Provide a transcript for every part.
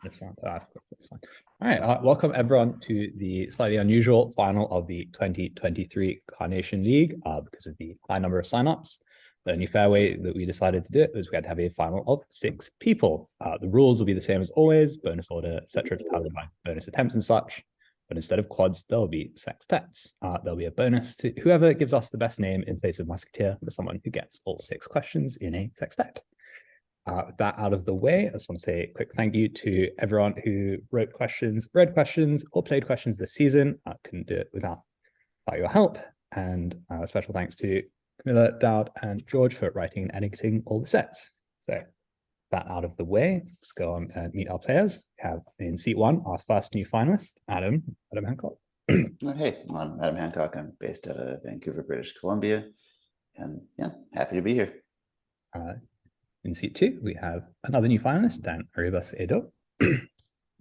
That's fine. All right, welcome everyone to the slightly unusual final of the 2023 Carnation League because of the high number of signups. The only fair way that we decided to do it was we had to have a final of 6 people. The rules will be the same as always, bonus order, etc., determined by bonus attempts and such. But instead of quads, there'll be sextets. There'll be a bonus to whoever gives us the best name in place of Musketeer for someone who gets all 6 questions in a sextet. With that out of the way, I just want to say a quick thank you to everyone who wrote questions, read questions, or played questions this season. I couldn't do it without your help. And special thanks to Camilla, Dowd, and George for writing and editing all the sets. So that out of the way, let's go on and meet our players. We have in seat 1, our first new finalist, Adam Hancock. Hey, I'm Adam Hancock. I'm based out of Vancouver, British Columbia. And yeah, happy to be here. In seat 2, we have another new finalist, Dan Arribas Edo.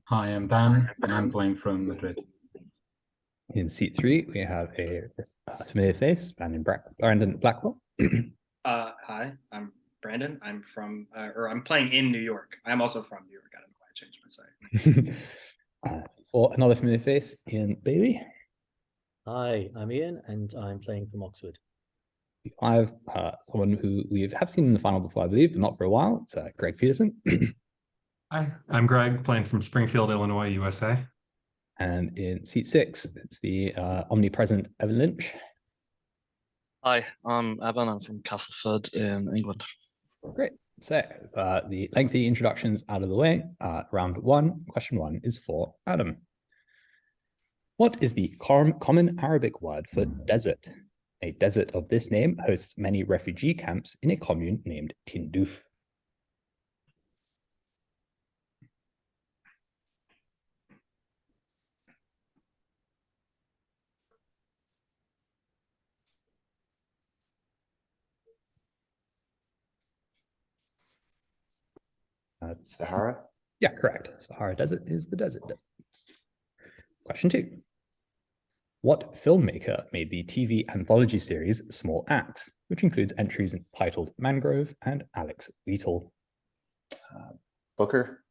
Hi, I'm Dan, and I'm playing from Madrid. In seat 3, we have a familiar face, Brandon Blackwell. Hi, I'm Brandon. I'm from, I'm playing in New York. I'm also from New York. I don't know why I changed my site. For another familiar face, Ian Bailey. Hi, I'm Ian, and I'm playing from Oxford. I have someone who we have seen in the final before, I believe, but not for a while. It's Greg Peterson. Hi, I'm Greg, playing from Springfield, Illinois, USA. And in seat 6, it's the omnipresent Evan Lynch. Hi, I'm Evan. I'm from Castleford in England. Great. So the lengthy introductions out of the way. Round 1, question 1 is for Adam. What is the common Arabic word for desert? A desert of this name hosts many refugee camps in a commune named Tindouf. Sahara? Yeah, correct. Sahara Desert is the desert. Question 2. What filmmaker made the TV anthology series Small Axe, which includes entries titled Mangrove and Alex Wheatle? Booker?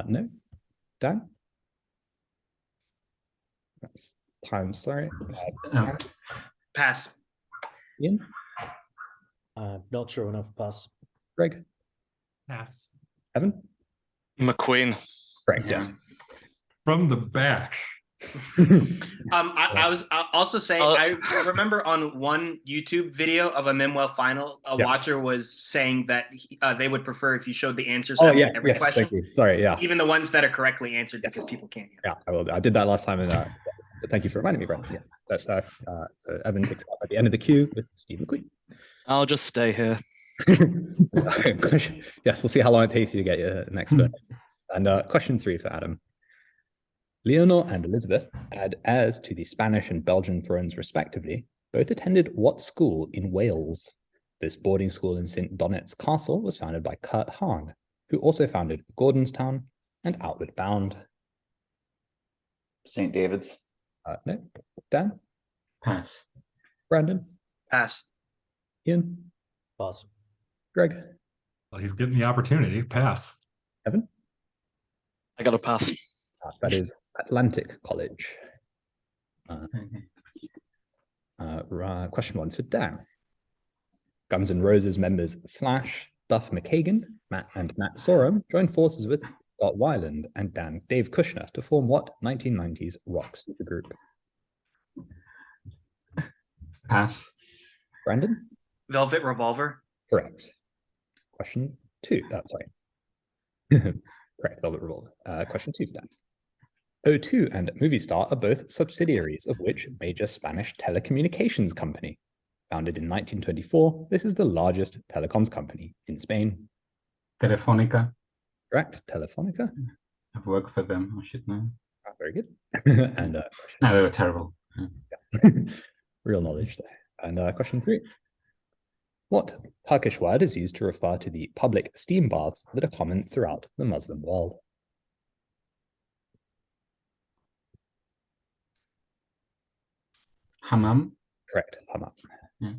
No. Dan? That's time, sorry. Pass. Ian? Not sure enough. Pass. Greg? Yes. Evan? McQueen. Correct, yes. From the back. I'll also say I remember on one YouTube video of a Mimwell final, a watcher was saying that they would prefer if you showed the answers after every question. Thank you. Sorry, yeah. Even the ones that are correctly answered because people can't hear. Yeah, I did that last time, and but thank you for reminding me, Brent. Yes, that's so Evan picks up at the end of the queue with Steve McQueen. I'll just stay here. Yes, we'll see how long it takes you to get your next bit. And question 3 for Adam. Leonor and Elizabeth, heirs to the Spanish and Belgian thrones respectively, both attended what school in Wales? This boarding school in St. Donet's Castle was founded by Kurt Hahn, who also founded Gordonstown and Outward Bound. St. David's? No. Dan? Pass. Brandon? Pass. Ian? Pass. Greg? Well, he's getting the opportunity. Pass. Evan? I got to pass. That is Atlantic College. Question 1 for Dan. Guns N' Roses members Slash, Duff McKagan, Matt Sorum joined forces with Scott Weiland and Dave Kushner to form what 1990s rock supergroup? Pass. Brandon? Velvet Revolver. Correct. Question 2. Sorry. Correct, Velvet Revolver. Question 2 for Dan. O2 and Movistar are both subsidiaries of which major Spanish telecommunications company? Founded in 1924, this is the largest telecoms company in Spain. Telefonica. Correct, Telefonica. I've worked for them. I should know. Very good. And No, they were terrible. real knowledge there. And question 3. What Turkish word is used to refer to the public steam baths that are common throughout the Muslim world? Hammam. Correct, hammam. Yeah.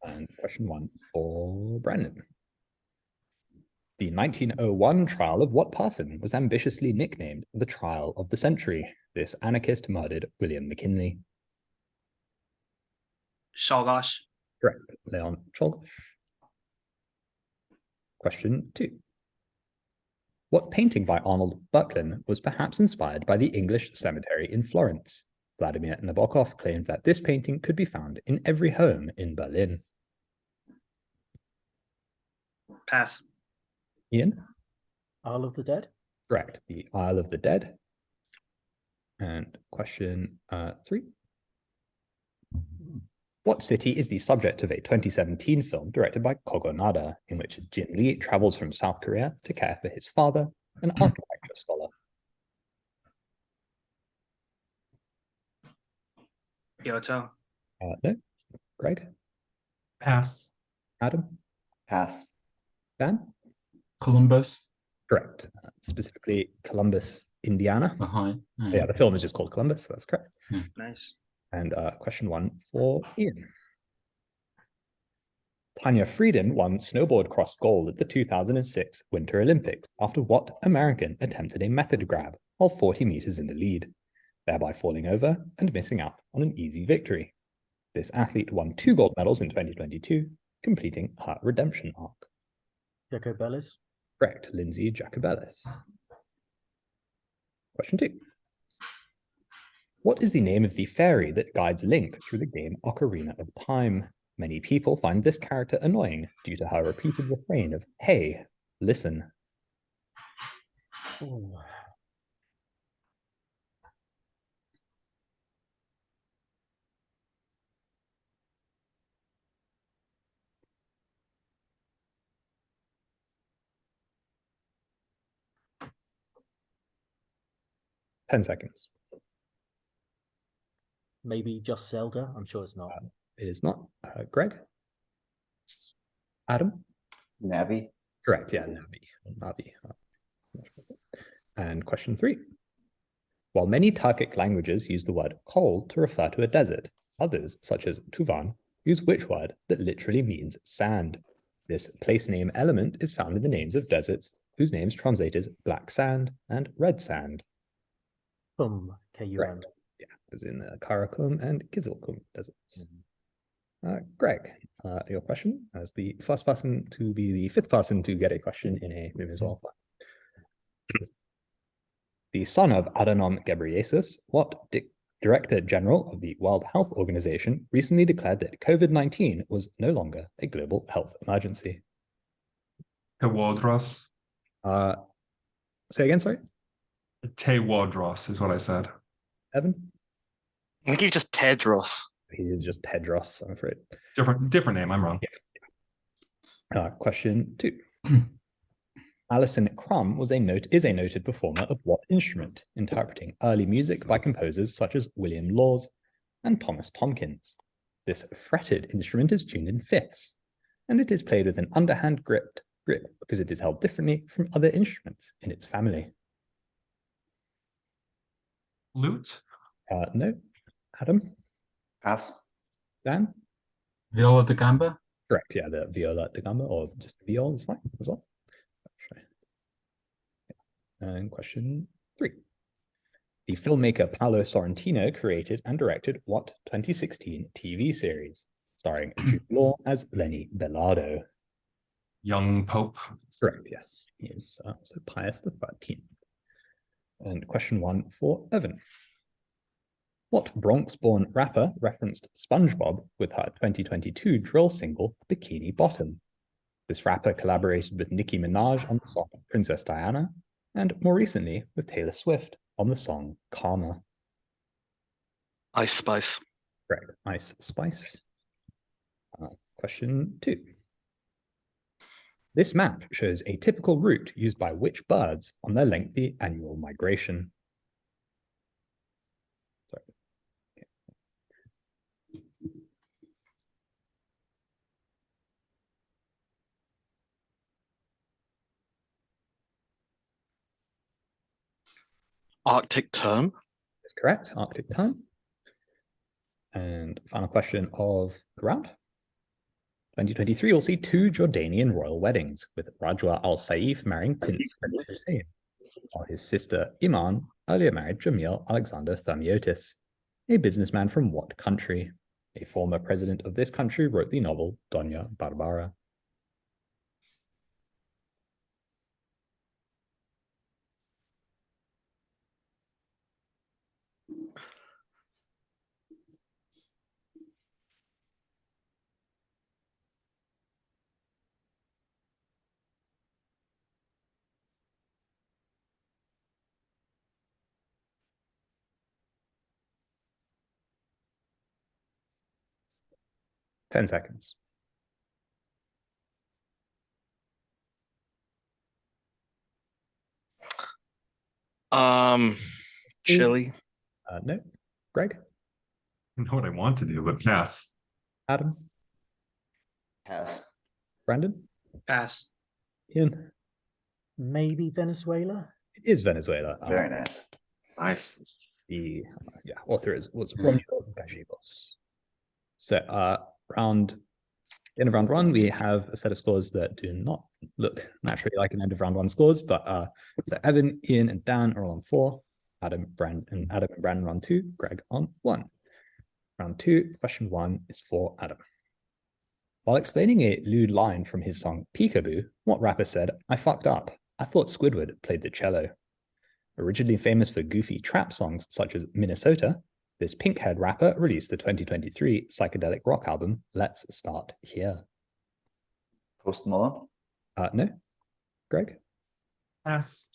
And question 1 for Brandon. The 1901 trial of what person was ambitiously nicknamed the trial of the century? This anarchist murdered William McKinley. Czolgosz. Correct. Leon Czolgosz. Question 2. What painting by Arnold Böcklin was perhaps inspired by the English cemetery in Florence? Vladimir Nabokov claimed that this painting could be found in every home in Berlin. Pass. Ian? Isle of the Dead? Correct. The Isle of the Dead. And question 3. What city is the subject of a 2017 film directed by Kogo Nada, in which Jin Lee travels from South Korea to care for his father, an architecture scholar? Kyoto. No. Greg? Pass. Adam? Pass. Dan? Columbus. Correct. Specifically Columbus, Indiana. Hi. Yeah, the film is just called Columbus, so that's correct. Nice. And question 1 for Ian. Tanya Frieden won snowboard cross gold at the 2006 Winter Olympics after what American attempted a method grab while 40 meters in the lead, thereby falling over and missing out on an easy victory. This athlete won 2 gold medals in 2022, completing her redemption arc. Jacobellis? Correct, Lindsay Jacobellis. Question 2. What is the name of the fairy that guides Link through the game Ocarina of Time? Many people find this character annoying due to her repeated refrain of, "Hey, listen." Ooh. Ten seconds. Maybe just Zelda? I'm sure it's not. It is not. Greg? Adam? Navi. Correct, yeah, Navi. And question 3. While many Turkic languages use the word cold to refer to a desert, others, such as Tuvan, use which word that literally means sand? This place name element is found in the names of deserts, whose names translate as black sand and red sand. K-U-M. Correct. Yeah, as in Karakum and Kizilkum deserts. Greg, your question as the first person to be the 5th person to get a question in a Mim as well. The son of Adhanom Ghebreyesus, what Director General of the World Health Organization recently declared that COVID-19 was no longer a global health emergency? Tewodros. Say again, sorry? Tewodros is what I said. Evan? I think he's just Tedros. He is just Tedros, I'm afraid. Different name. I'm wrong. Question 2. Alison Crumb is a noted performer of what instrument, interpreting early music by composers such as William Laws and Thomas Tomkins. This fretted instrument is tuned in fifths, and it is played with an underhand grip because it is held differently from other instruments in its family. Lute. No. Adam? Pass. Dan? Viola da Gamba. Correct, yeah, the viola da gamba, or just viol is fine as well. And question 3. The filmmaker Paolo Sorrentino created and directed what 2016 TV series, starring Jude Law as Lenny Belardo? Young Pope. Correct, yes. He is also Pius the 13th. And question 1 for Evan. What Bronx-born rapper referenced SpongeBob with her 2022 drill single, Bikini Bottom? This rapper collaborated with Nicki Minaj on the song Princess Diana, and more recently with Taylor Swift on the song Karma. Ice Spice. Correct, Ice Spice. Question 2. This map shows a typical route used by which birds on their lengthy annual migration? Sorry. Arctic Tern. That's correct, Arctic Tern. And final question of the round. 2023 will see 2 Jordanian royal weddings, with Rajwa Al Saif marrying Prince Hussein, while his sister Iman earlier married Jamil Alexander Thamiotis, a businessman from what country? A former president of this country wrote the novel Doña Barbara. Ten seconds. Chile. No. Greg? I know what I want to do, but pass. Adam? Pass. Brandon? Pass. Ian? Maybe Venezuela? It is Venezuela. Very nice. Nice. The author was Romulo Gallegos. So end of round one, we have a set of scores that do not look naturally like an end of round one scores, but so Evan, Ian, and Dan are all on 4. Adam and Brandon on 2. Greg on 1. Round 2, question 1 is for Adam. While explaining a lewd line from his song Peekaboo, what rapper said, "I fucked up. I thought Squidward played the cello." Originally famous for goofy trap songs such as Minnesota, this pink-haired rapper released the 2023 psychedelic rock album Let's Start Here. Post Malone. No. Greg? Pass.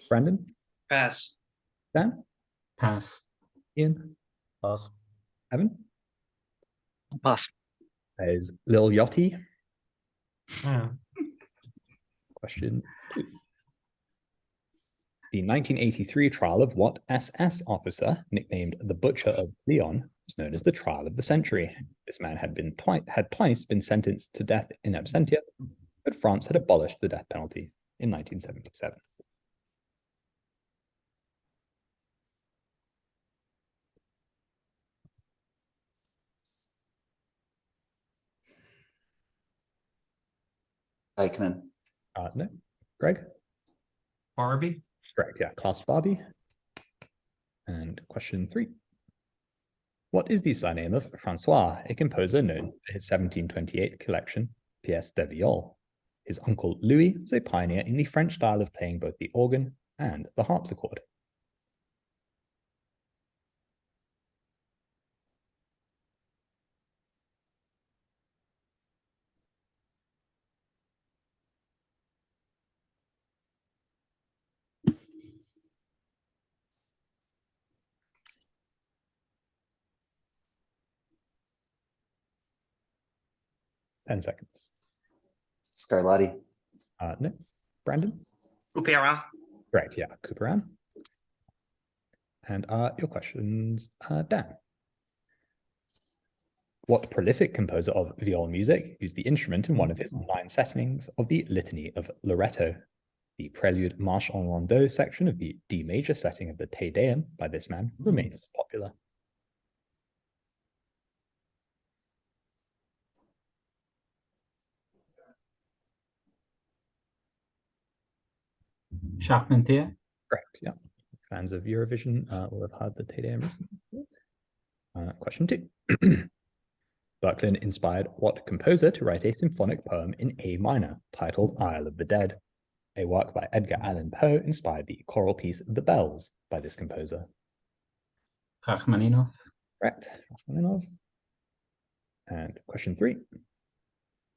Brandon? Pass. Dan? Pass. Ian? Pass. Evan? Pass. Is Lil Yachty. Yeah. Question 2. The 1983 trial of what SS officer, nicknamed the Butcher of Leon, was known as the trial of the century. This man had twice been sentenced to death in absentia, but France had abolished the death penalty in 1977. Eichmann. No. Greg? Barbie. Correct, yeah. Klaus Barbie. And question 3. What is the surname of Francois, a composer known for his 1728 collection, Pièces de Viol? His uncle Louis was a pioneer in the French style of playing both the organ and the harpsichord. Ten seconds. Scarlatti. No. Brandon? Opera. Correct, yeah. Couperin. And your questions, Dan. What prolific composer of viol music used the instrument in one of his 9 settings of the Litany of Loretto? The prelude Marche en Rondeau section of the D major setting of the Te Deum by this man remains popular. Charpentier. Correct, yeah. Fans of Eurovision will have heard the Te Deum recently. Question 2. Berkelin inspired what composer to write a symphonic poem in A minor titled Isle of the Dead? A work by Edgar Allan Poe inspired the choral piece The Bells by this composer. Rachmaninoff. Correct. Rachmaninoff. And question 3.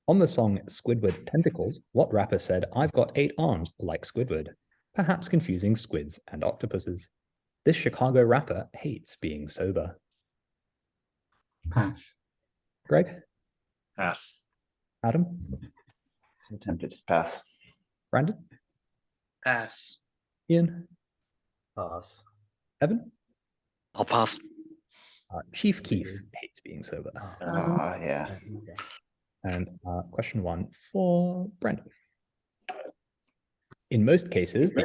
On the song Squidward Tentacles, what rapper said, "I've got 8 arms like Squidward," perhaps confusing squids and octopuses? This Chicago rapper hates being sober. Pass. Greg? Pass. Adam? So tempted. Pass. Brandon? Pass. Ian? Pass. Evan? I'll pass. Chief Keef hates being sober. Oh, yeah. And question 1 for Brandon. In most cases, I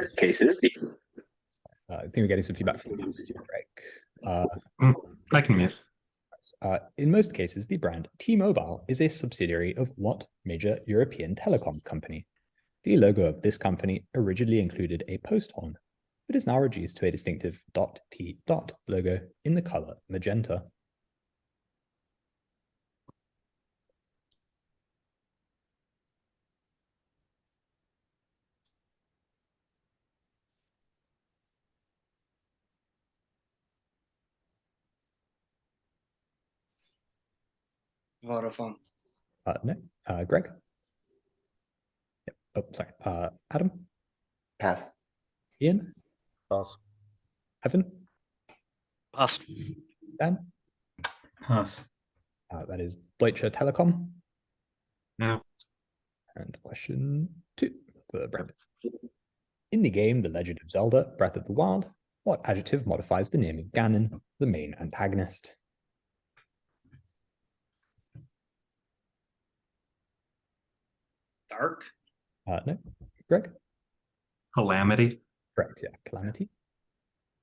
think we're getting some feedback from Greg. I can mute. In most cases, the brand T-Mobile is a subsidiary of what major European telecom company? The logo of this company originally included a post horn, but is now reduced to a distinctive .T logo in the color magenta. Vodafone. No. Greg? Yep. Oh, sorry. Adam? Pass. Ian? Pass. Evan? Pass. Dan? Pass. That is Deutsche Telekom. No. And question 2 for Brent. In the game The Legend of Zelda Breath of the Wild, what adjective modifies the name of Ganon, the main antagonist? Dark. No. Greg? Calamity. Correct, yeah, Calamity.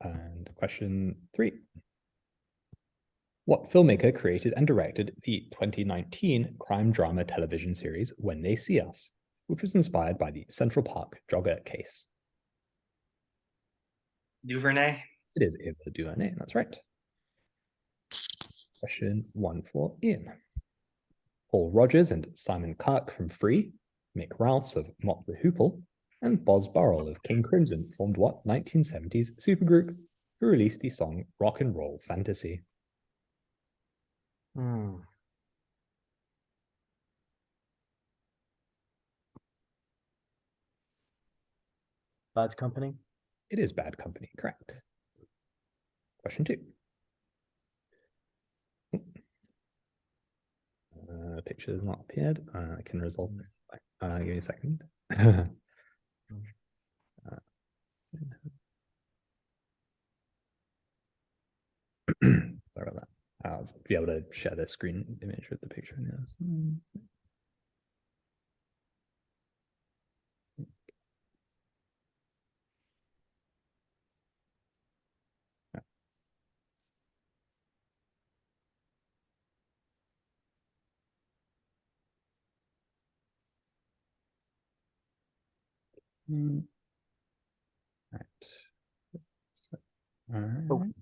And question 3. What filmmaker created and directed the 2019 crime drama television series When They See Us, which was inspired by the Central Park jogger case? Duvernay. It is Ava DuVernay, that's right. Question 1 for Ian. Paul Rogers and Simon Kirk from Free, Mick Ralphs of Mott the Hoople, and Boz Burrell of King Crimson formed what 1970s supergroup who released the song Rock and Roll Fantasy? Bad Company. It is Bad Company, correct. Question 2. Picture has not appeared. I can resolve this. Give me a second. Sorry about that. I'll be able to share the screen image with the picture now. Right. So, all right.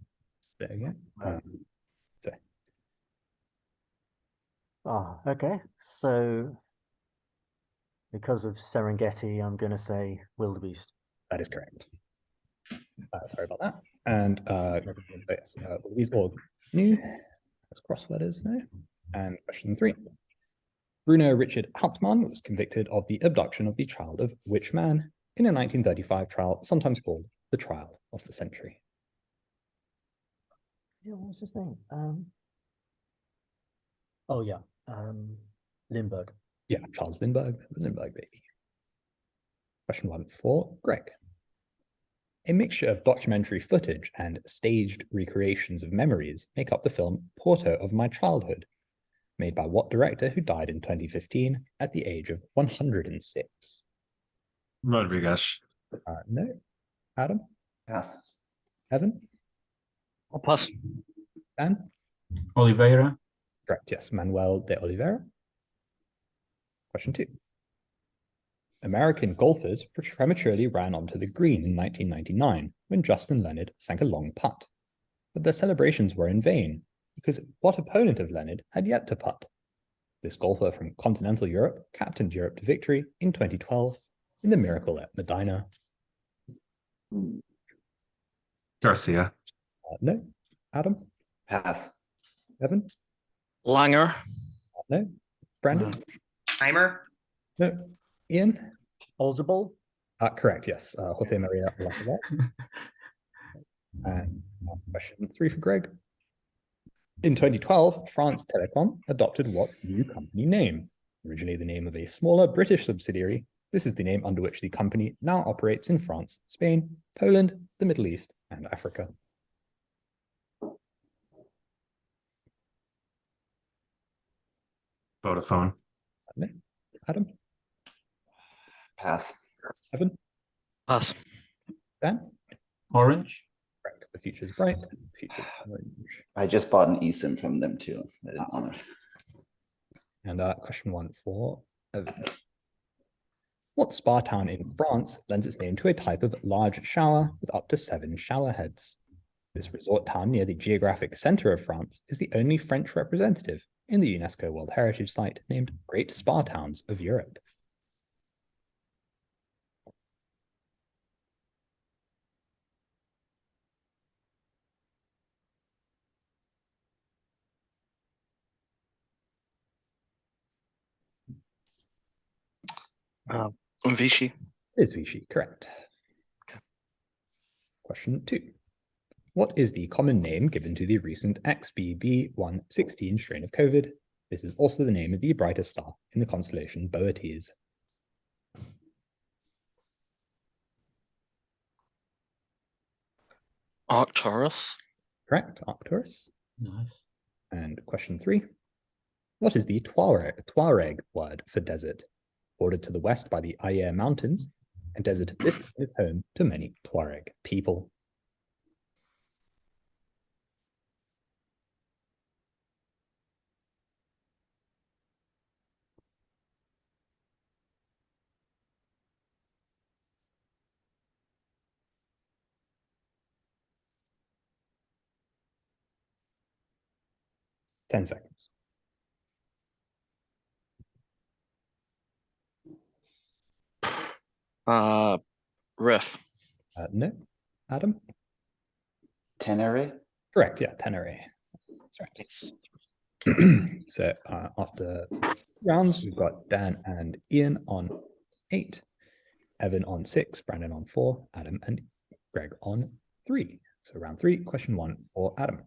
There we go. So. Okay. So because of Serengeti, I'm going to say wildebeest. That is correct. Sorry about that. And yes, these all new. Let's cross letters now. And question 3. Bruno Richard Hauptmann was convicted of the abduction of the child of which man in a 1935 trial, sometimes called the trial of the century? Yeah, what was his name? Oh yeah, Lindbergh. Yeah, Charles Lindbergh, the Lindbergh baby. Question 1 for Greg. A mixture of documentary footage and staged recreations of memories make up the film Porto of My Childhood, made by what director who died in 2015 at the age of 106? Rodriguez. No. Adam? Pass. Evan? I'll pass. Dan? Oliveira. Correct, yes. Manuel de Oliveira. Question 2. American golfers prematurely ran onto the green in 1999 when Justin Leonard sank a long putt. But their celebrations were in vain, because what opponent of Leonard had yet to putt? This golfer from continental Europe captained Europe to victory in 2012 in the Miracle at Medina. Garcia. No. Adam? Pass. Evan? Langer. No. Brandon? Timer. No. Ian? Olzabal. Correct, yes. Jose Maria Olazabal. And question 3 for Greg. In 2012, France Telecom adopted what new company name? Originally the name of a smaller British subsidiary, this is the name under which the company now operates in France, Spain, Poland, the Middle East, and Africa. Vodafone. Adam? Pass. Evan? Pass. Dan? Orange. Correct. The future's bright. The future's orange. I just bought an eSIM from them too. I didn't want to. And question 1 for Evan. What spa town in France lends its name to a type of large shower with up to 7 shower heads? This resort town near the geographic center of France is the only French representative in the UNESCO World Heritage Site named Great Spa Towns of Europe. Vichy. It is Vichy, correct. Okay. Question 2. What is the common name given to the recent XBB.1.16 strain of COVID? This is also the name of the brightest star in the constellation Boötes. Arcturus. Correct, Arcturus. Nice. And question 3. What is the Tuareg word for desert? Bordered to the west by the Ayer Mountains, and desert this is home to many Tuareg people. Ten seconds. Riff. No. Adam? Tenere? Correct, yeah, Tenere. That's right. So after rounds, we've got Dan and Ian on 8, Evan on 6, Brandon on 4, Adam and Greg on 3. So round 3, question 1 for Adam.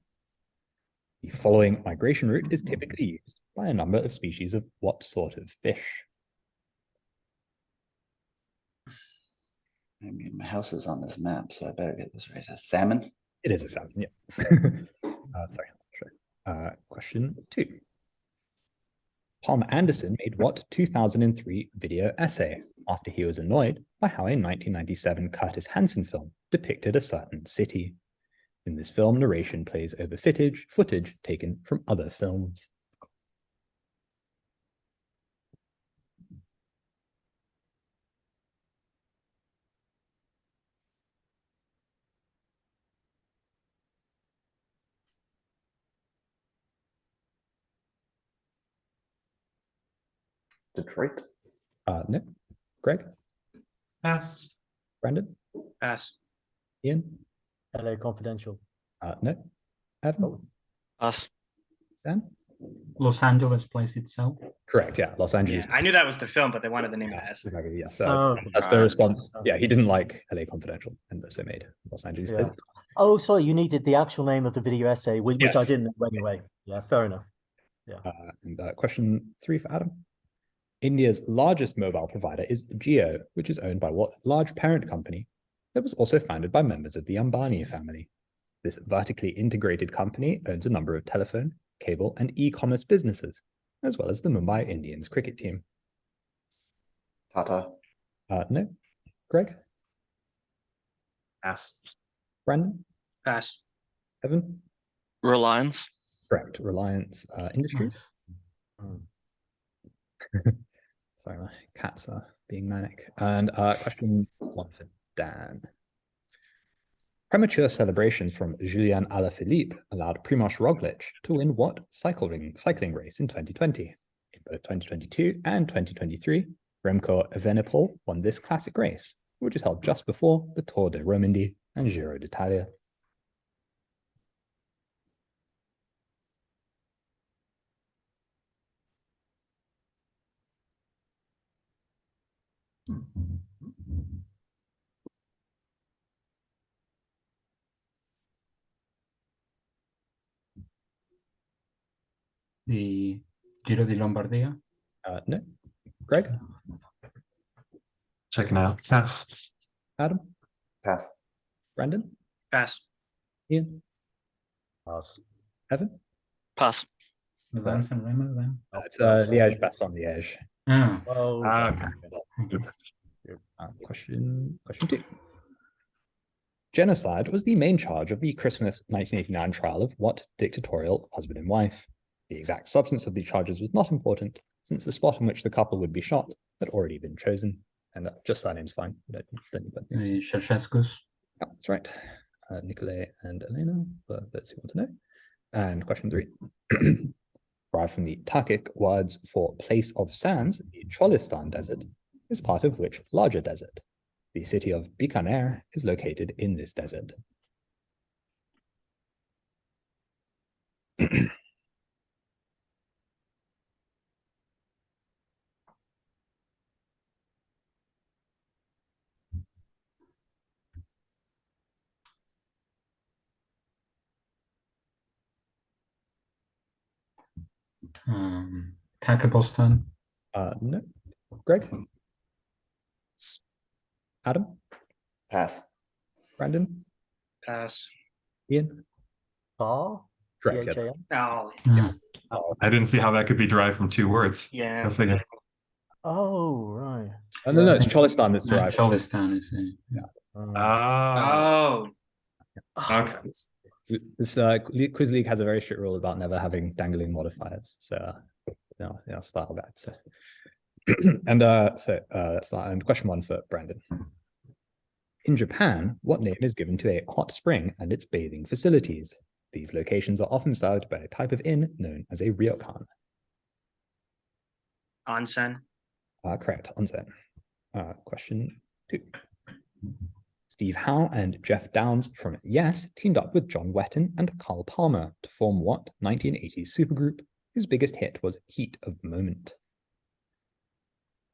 The following migration route is typically used by a number of species of what sort of fish? I mean, my house is on this map, so I better get this right. A salmon? It is a salmon, yeah. Sorry. Question 2. Tom Anderson made what 2003 video essay after he was annoyed by how a 1997 Curtis Hanson film depicted a certain city? In this film, narration plays over footage taken from other films. Detroit? No. Greg? Pass. Brandon? Pass. Ian? LA Confidential. No. Evan? Oh. Us. Dan? Los Angeles place itself. Correct, yeah. Los Yeah, Angeles. I knew that was the film, but they wanted the name of the essay. Exactly, yes. Oh, That's the response. Yeah, he didn't like LA Confidential, and so made Los Angeles. yeah. Oh, sorry, you needed the actual name of the video essay, which I Yes. didn't know anyway. Yeah, fair enough. Yeah. And question 3 for Adam. India's largest mobile provider is Jio, which is owned by what large parent company that was also founded by members of the Ambani family? This vertically integrated company owns a number of telephone, cable, and e-commerce businesses, as well as the Mumbai Indians cricket team. Tata? No. Greg? Pass. Brandon? Pass. Evan? Reliance. Correct. Reliance Industries. Mm. Sorry, my cats are being manic. And question 1 for Dan. Premature celebrations from Julian Alaphilippe allowed Primož Roglic to win what cycling race in 2020? In both 2022 and 2023, Remco Evenepoel won this classic race, which is held just before the Tour de Romandie and Giro d'Italia. The Giro di Lombardia. No. Greg? Checking out. Pass. Adam? Pass. Brandon? Pass. Ian? Pass. Evan? Pass. Van San Remo then. It's Liège, Bastogne-Liège. Oh, Oh, Okay. Question 2. Genocide was the main charge of the Christmas 1989 trial of what dictatorial husband and wife? The exact substance of the charges was not important, since the spot in which the couple would be shot had already been chosen. And just surname's fine. Don't need that. The Ceausescu's. Yeah, that's right. Nicolay and Elena, for those who want to know. And question 3. Derived from the Turkic words for place of sands, the Cholistan Desert is part of which larger desert? The city of Bikaner is located in this desert. Takabostan. No. Greg? Adam? Pass. Brandon? Pass. Ian? Bar? Correct. Yeah. T-H-A-M? Oh, Oh, I didn't see how that could be derived from 2 words. yeah. Go figure. Oh, right. no, it's Cholistan that's derived. Cholistan is it. Ah, Oh, okay. This quiz league has a very strict rule about never having dangling modifiers. So, style that. So, and question 1 for Brandon. In Japan, what name is given to a hot spring and its bathing facilities? These locations are often served by a type of inn known as a ryokan. onsen. Correct, onsen. Question 2. Steve Howe and Jeff Downs from Yes teamed up with John Wetton and Carl Palmer to form what 1980s supergroup whose biggest hit was Heat of the Moment?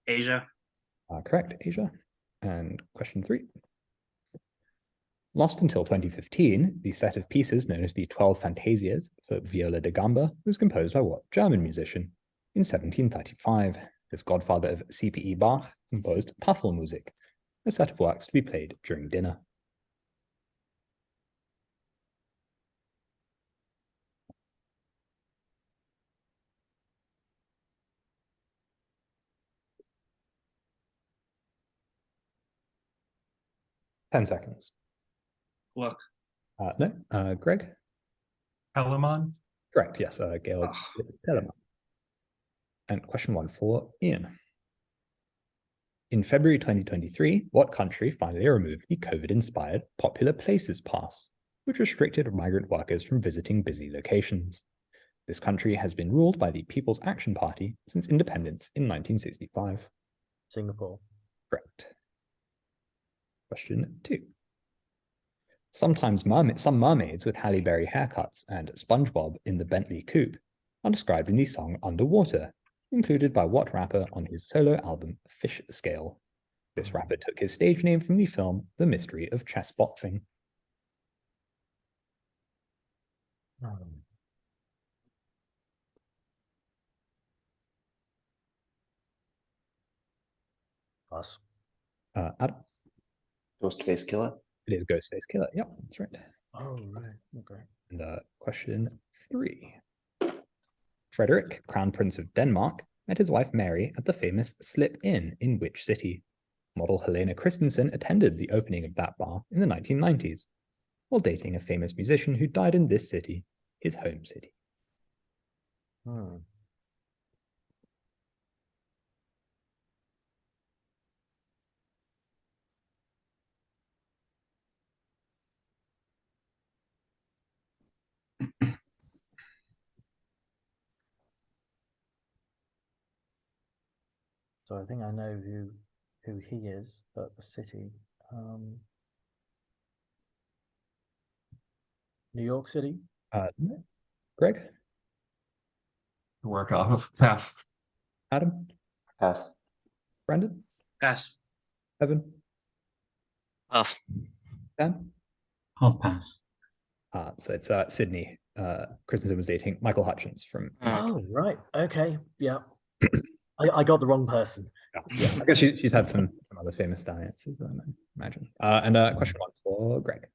Asia. Correct, Asia. And question 3. Lost until 2015, the set of pieces known as the 12 Fantasias for viola da gamba was composed by what German musician? In 1735, this godfather of C.P.E. Bach composed Tafelmusik, a set of works to be played during dinner. Ten seconds. Look. No. Greg? Palamon? Correct, yes. Georg Telemann. And question 1 for Ian. In February 2023, what country finally removed the COVID-inspired Popular Places Pass, which restricted migrant workers from visiting busy locations? This country has been ruled by the People's Action Party since independence in 1965. Singapore. Correct. Question 2. Sometimes some mermaids with Halle Berry haircuts and SpongeBob in the Bentley coupe are described in the song Underwater, included by what rapper on his solo album Fish Scale? This rapper took his stage name from the film The Mystery of Chess Boxing. Pass. Adam? Ghostface Killer. It is Ghostface Killer. Yep, that's right. Oh, right. Okay. And question 3. Frederick, Crown Prince of Denmark, met his wife Mary at the famous Slip Inn in which city? Model Helena Christensen attended the opening of that bar in the 1990s, while dating a famous musician who died in this city, his home city. So I think I know who he is, but the city. New York City? No. Greg? Work off. Pass. Adam? Pass. Brandon? Pass. Evan? Pass. Dan? I'll pass. So it's Sydney. Christensen was dating Michael Hutchins from... Oh, right. Okay. Yeah. I got the wrong person. Yeah, I guess she's had some other famous dances, I imagine. And question 1 for Greg.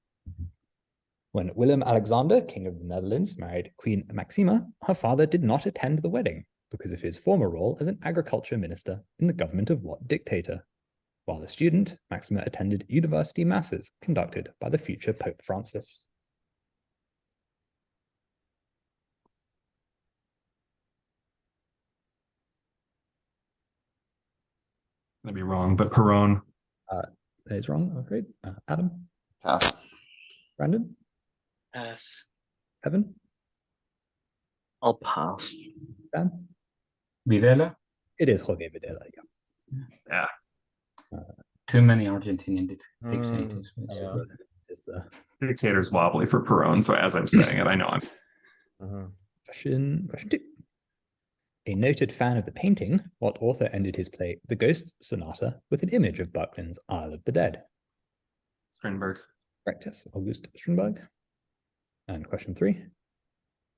When Willem Alexander, King of the Netherlands, married Queen Maxima, her father did not attend the wedding because of his former role as an agriculture minister in the government of what dictator? While a student, Maxima attended university masses conducted by the future Pope Francis. I'd be wrong, but Perone. That is wrong, I'm afraid. Adam? Pass. Brandon? Pass. Evan? I'll pass. Dan? Videla. It is Jorge Videla, Yeah. Too many Argentinian Mm, dictators. yeah. Is the Dictator's wobbly for Perone, so as I'm saying it, I know I'm Mhm. question two. A noted fan of the painting, what author ended his play The Ghosts Sonata with an image of Buckland's Isle of the Dead? Strindberg. Correct, yes, August Strindberg. And question three.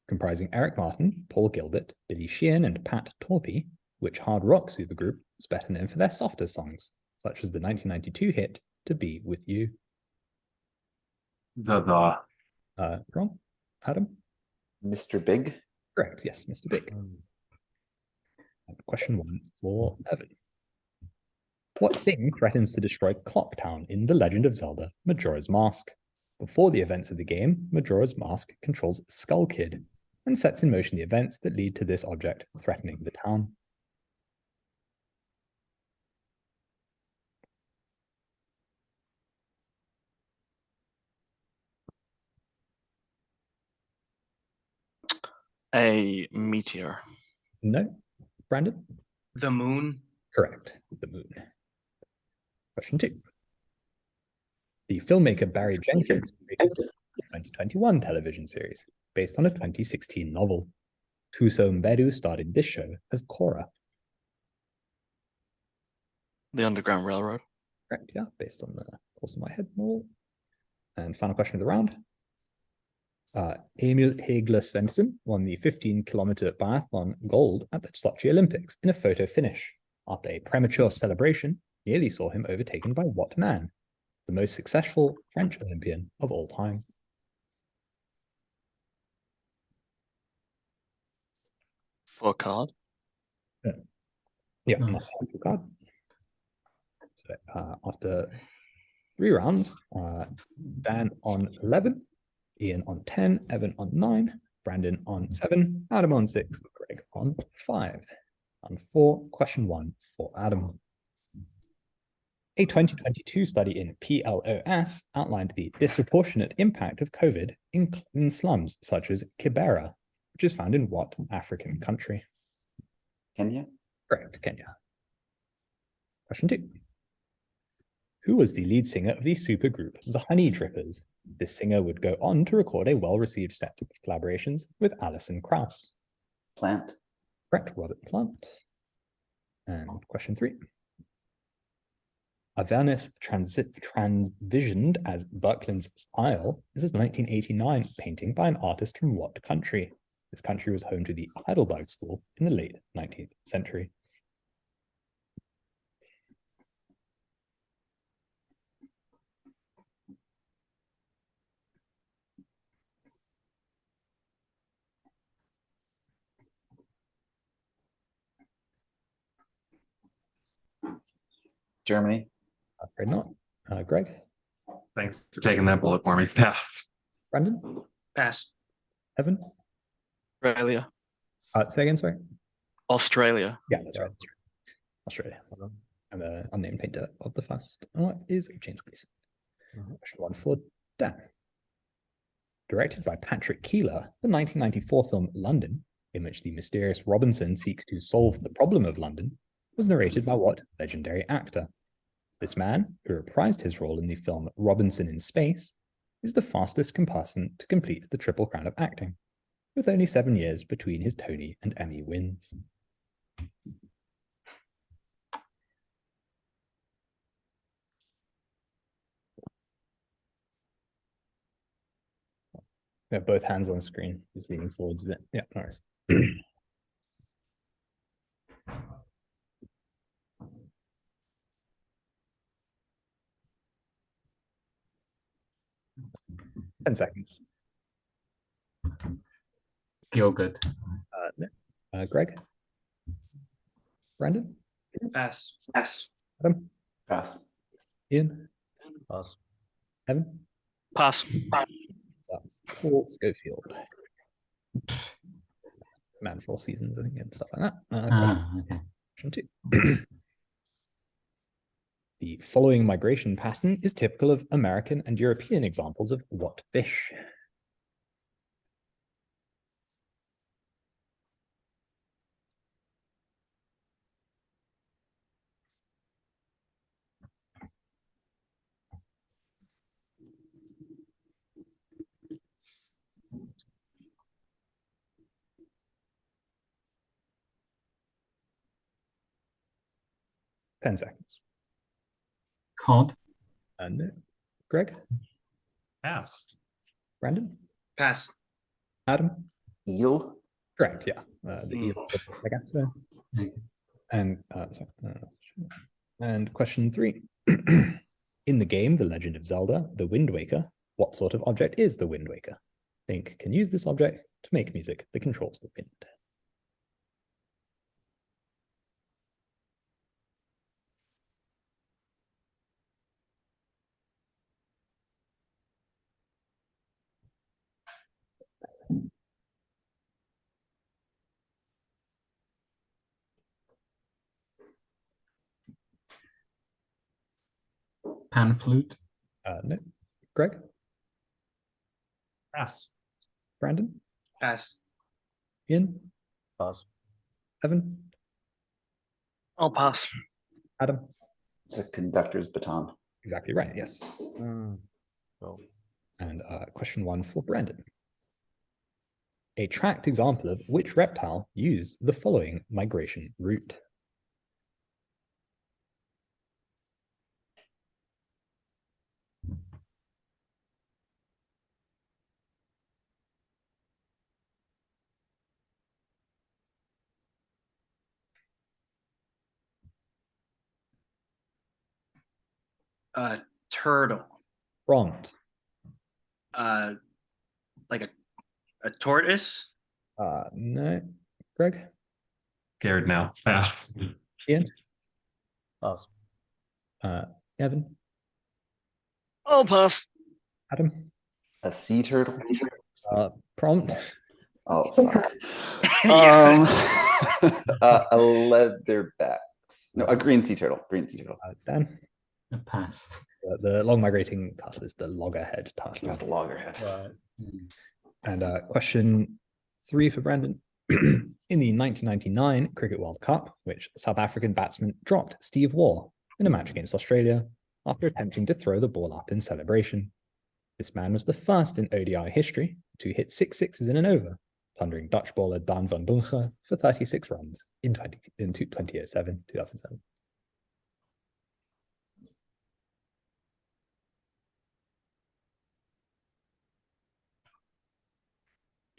Comprising Eric Martin, Paul Gilbert, Billy Sheehan, and Pat Torpey, which hard rock supergroup is better known for their softer songs, such as the 1992 hit To Be With You? Wrong. Adam? Mr. Big. Correct, yes, Mr. Big. Mm. And question one for Evan. What thing threatens to destroy Clocktown in The Legend of Zelda Majora's Mask? Before the events of the game, Majora's Mask controls Skull Kid and sets in motion the events that lead to this object threatening the town. A meteor. No. Brandon? The moon. Correct. The moon. Question two. The filmmaker Barry Jenkins created the 2021 television series based on a 2016 novel. Tuso Mbedu starred in this show as Korra. The Underground Railroad. Correct, yeah, based on the Horse in My Head novel. And final question of the round. Emil Hegler Svensson won the 15-kilometer biathlon gold at the Sochi Olympics in a photo finish. After a premature celebration, nearly saw him overtaken by what man? The most successful French Olympian of all time. Fourcade. Yeah, Nice. card. So after 3 rounds, Dan on 11, Ian on 10, Evan on 9, Brandon on 7, Adam on 6, Greg on 5. And for question 1 for Adam. A 2022 study in PLOS outlined the disproportionate impact of COVID in slums such as Kibera, which is found in what African country? Kenya. Correct, Kenya. Question 2. Who was the lead singer of the supergroup The Honey Drippers? This singer would go on to record a well-received set of collaborations with Alison Krauss. Plant. Correct, Robert Plant. And question 3. Avernus transitioned as Buckland's Isle is a 1989 painting by an artist from what country? This country was home to the Heidelberg School in the late 19th century. Germany. Afraid not. Greg? Thanks for taking that bullet for me. Pass. Brandon? Pass. Evan? Australia. Say again, sorry? Australia. Yeah, that's right. Australia. I'm the unnamed painter of the first. What is James Gleason? Question 1 for Dan. Directed by Patrick Keeler, the 1994 film London, in which the mysterious Robinson seeks to solve the problem of London, was narrated by what legendary actor? This man, who reprised his role in the film Robinson in Space, is the fastest comparison to complete the Triple Crown of acting, with only 7 years between his Tony and Emmy wins. We have both hands on screen, just leaning forwards a bit. Yeah, no worries. 10 seconds. Gilgood. No. Greg? Brandon? Pass. Pass. Adam? Pass. Ian, Pass. Evan, Pass. Paul Schofield. Man for all seasons, I think, and stuff like that. Okay. Question 2. The following migration pattern is typical of American and European examples of what fish? Ten seconds. Cod. No. Greg? Pass. Brandon? Pass. Adam? Eel. Correct, yeah. The eel, I guess. Okay. And and question 3. In the game The Legend of Zelda, The Wind Waker, what sort of object is the Wind Waker? Link can use this object to make music that controls the wind. Pan flute. No. Greg? Pass. Brandon? Pass. Ian? Pass. Evan? I'll pass. Adam? It's a conductor's baton. Exactly right, yes. Cool. And question 1 for Brandon. A tracked example of which reptile used the following migration route? Turtle. Prompt. Like a tortoise. No. Greg? Scared now. Pass. Ian? Pass. Evan? I'll pass. Adam? A sea turtle. Prompt. Oh fuck. Yeah. A leatherback. No, a green sea turtle. Green sea turtle. Dan? A pass. The long migrating turtle is the loggerhead turtle. That's the loggerhead. And question 3 for Brandon. In the 1999 Cricket World Cup, which South African batsman dropped Steve Waugh in a match against Australia after attempting to throw the ball up in celebration. This man was the first in ODI history to hit 6 sixes in an over, plundering Dutch bowler Dan van Dongen for 36 runs in 2007.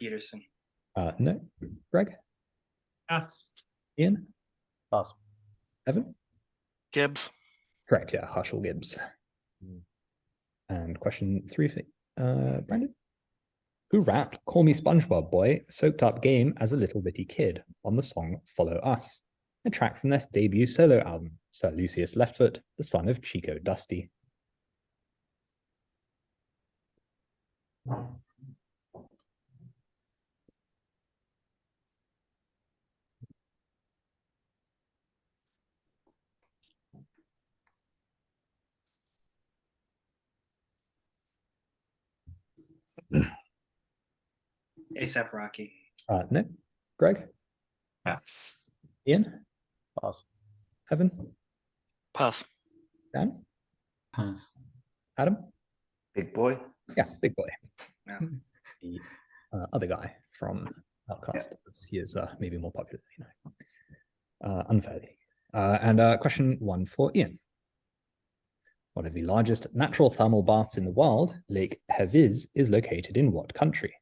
Peterson. No. Greg? Pass. Ian? Pass. Evan? Gibbs. Correct, yeah, Herschel Gibbs. And question 3 for Brandon. Who rapped Call Me SpongeBob Boy, soaked up game as a little bitty kid on the song Follow Us, a track from their debut solo album, Sir Lucius Leftfoot, the son of Chico Dusty. ASAP Rocky. No. Greg? Pass. Ian? Pass. Evan? Pass. Dan? Pass. Adam? Big boy. Yeah, big boy. Yeah. The other guy from Outcast. He is maybe more popular than you know. Unfairly. And question 1 for Ian. One of the largest natural thermal baths in the world, Lake Heviz, is located in what country?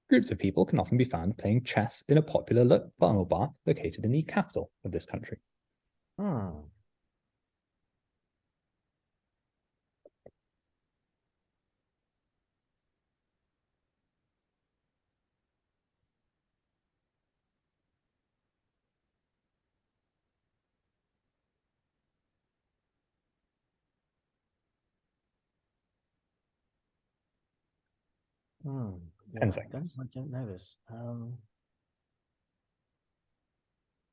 Groups of people can often be found playing chess in a popular thermal bath located in the capital of this country. Hmm. 10 I seconds. don't know this.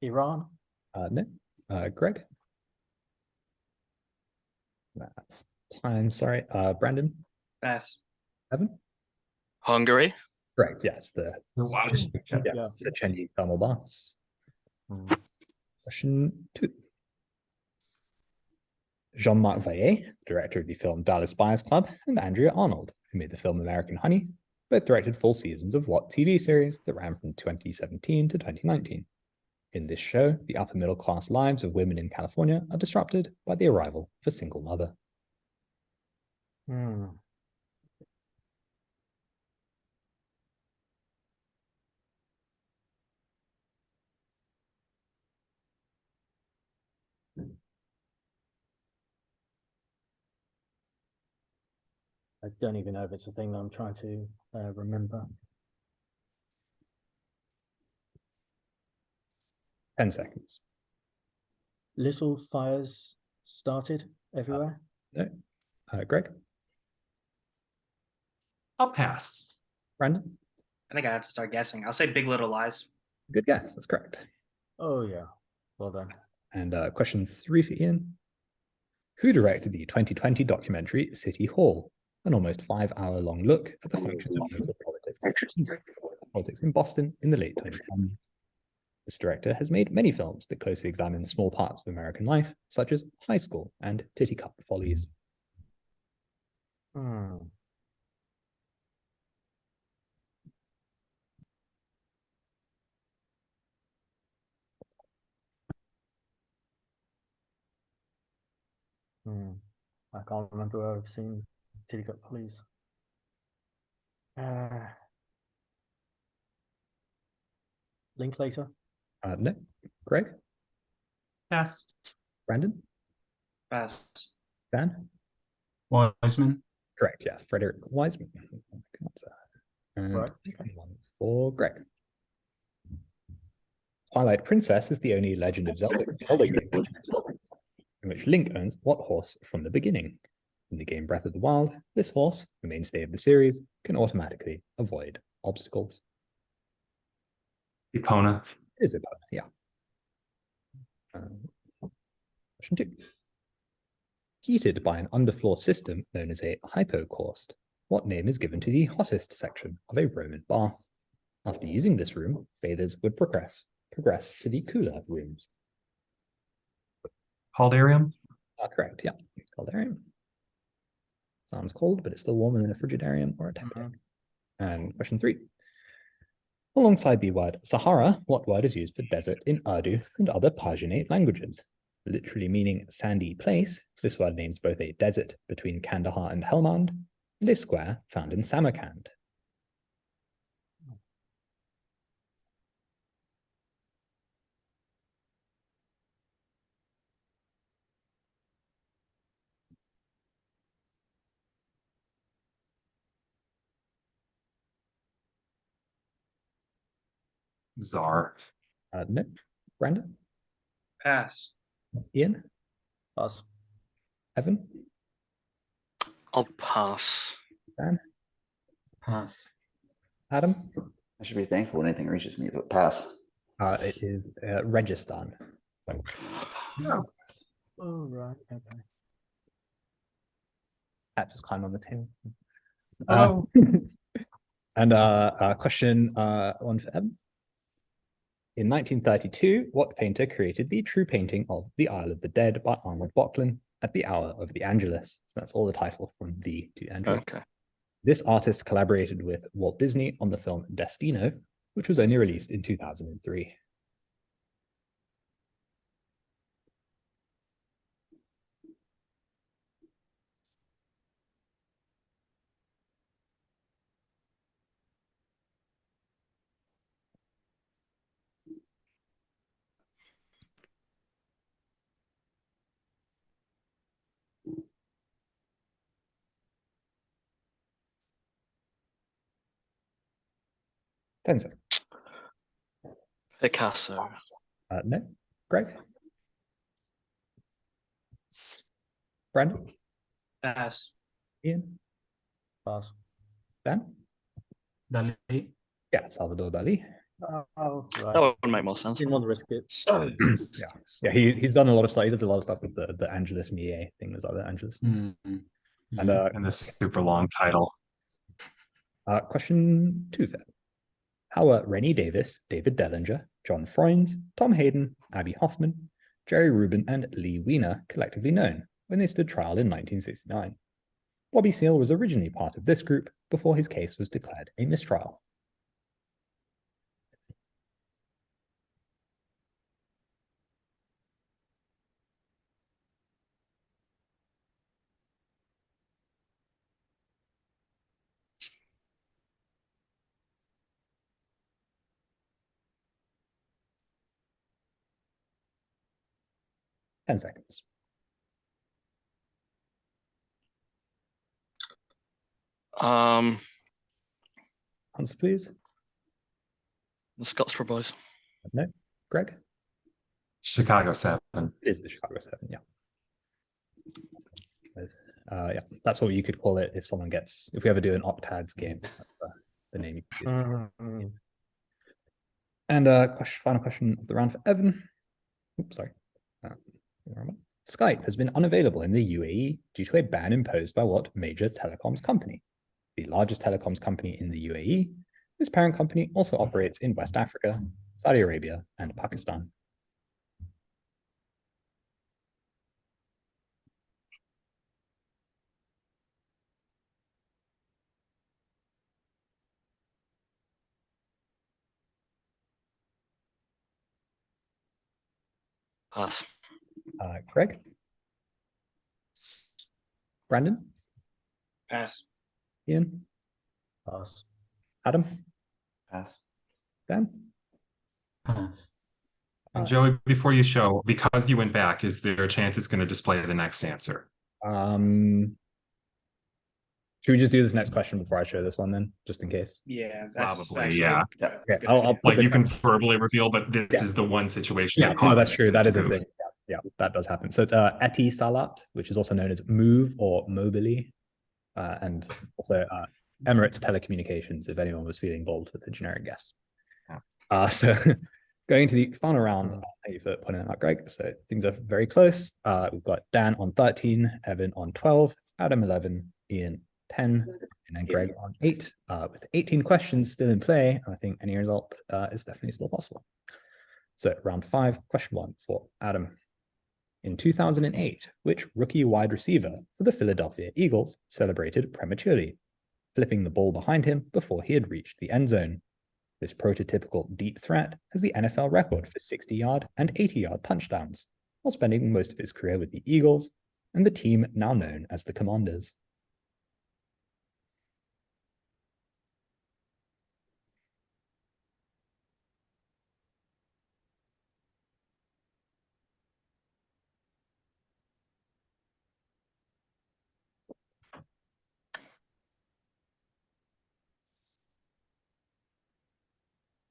Iran? No. Greg? That's time, sorry. Brandon? Pass. Evan? Hungary. Correct, yes. Wow. Yeah. Sechenyi thermal baths. Hmm. Question 2. Jean-Marc Vallée, director of the film Dallas Buyers Club, and Andrea Arnold, who made the film American Honey, both directed full seasons of what TV series that ran from 2017 to 2019? In this show, the upper middle class lives of women in California are disrupted by the arrival of a single mother. Hmm. I don't even know if it's a thing that I'm trying to remember. 10 seconds. Little fires started everywhere. No. Greg? I'll pass. Brandon? I think I have to start guessing. I'll say Big Little Lies. Good guess, that's correct. Oh yeah, well done. And question 3 for Ian. Who directed the 2020 documentary City Hall, an almost 5-hour-long look at the functions of local politics in Boston in the late 2010s? This director has made many films that closely examine small parts of American life, such as High School and Titty Cup Follies. Hmm. Hmm. I can't remember where I've seen Titty Cup Police. Linklater? No. Greg? Pass. Brandon? Pass. Dan? Wiseman. Correct, yeah. Frederick Wiseman. And Right. one for Greg. Twilight Princess is the only Legend of Zelda game in which Link owns what horse from the beginning? In the game Breath of the Wild, this horse, the mainstay of the series, can automatically avoid obstacles. Epona. It is Epona, yeah. Question 2. Heated by an underfloor system known as a hypocaust, what name is given to the hottest section of a Roman bath? After using this room, bathers would progress to the cooler rooms. Caldarium. Correct, yeah. Caldarium. Sounds cold, but it's still warmer than a frigidarium or a template. And question 3. Alongside the word Sahara, what word is used for desert in Urdu and other Persianate languages? Literally meaning sandy place, this word names both a desert between Kandahar and Helmand and a square found in Samarkand. Czar. No. Brandon? Pass. Ian? Pass. Evan? I'll pass. Dan? Pass. Adam? I should be thankful when anything reaches me, but pass. It is Registan. No. Oh right, okay. Cat just climbed on the table. Oh. And question 1 for Evan. In 1932, what painter created the true painting of The Isle of the Dead by Arnold Böcklin at the hour of the Angelus? So that's all the title from the to Angelus. Okay. This artist collaborated with Walt Disney on the film Destino, which was only released in 2003. Tencent. Picasso. No. Greg? Brandon? Pass. Ian? Pass. Dan? Dali. Yeah, Salvador Dali. Oh, right. That would make more sense. Didn't want to risk it. Yeah, he's done a lot of stuff. He does a lot of stuff with the Angelus Millet thing. There's other Angelus things. And And the super long title. question 2 then. How are Rennie Davis, David Dellinger, John Freund, Tom Hayden, Abby Hoffman, Jerry Rubin, and Lee Weiner collectively known when they stood trial in 1969? Bobby Seale was originally part of this group before his case was declared a mistrial. Ten seconds. Answer, please. The Scottsboro Boys. No. Greg? Chicago 7. It is the Chicago 7, yeah. Yeah, that's what you could call it if we ever do an Octads game. That's the name you could use. And final question of the round for Evan. Oops, sorry. Skype has been unavailable in the UAE due to a ban imposed by what major telecoms company? The largest telecoms company in the UAE. This parent company also operates in West Africa, Saudi Arabia, and Pakistan. Pass. Greg? Brandon? Pass. Ian? Pass. Adam? Pass. Dan? Pass. And Joey, before you show, because you went back, is there a chance it's going to display the next answer? Should we just do this next question before I show this one then, just in case? Yeah, Probably, actually yeah. Okay, I'll put Like the you can next- verbally reveal, but this Yeah. is the one situation. Yeah, that no, that's causes true. it That to is a goof. thing. Yeah, that does happen. So it's Eti Salat, which is also known as Move or Mobily, and also Emirates Telecommunications, if anyone was feeling bold with a generic guess. So going to the final round, thank you for pointing that out, Greg. So things are very close. We've got Dan on 13, Evan on 12, Adam 11, Ian 10, and then Greg on 8. With 18 questions still in play, I think any result is definitely still possible. So round 5, question 1 for Adam. In 2008, which rookie wide receiver for the Philadelphia Eagles celebrated prematurely, flipping the ball behind him before he had reached the end zone? This prototypical deep threat has the NFL record for 60-yard and 80-yard touchdowns, while spending most of his career with the Eagles and the team now known as the Commanders.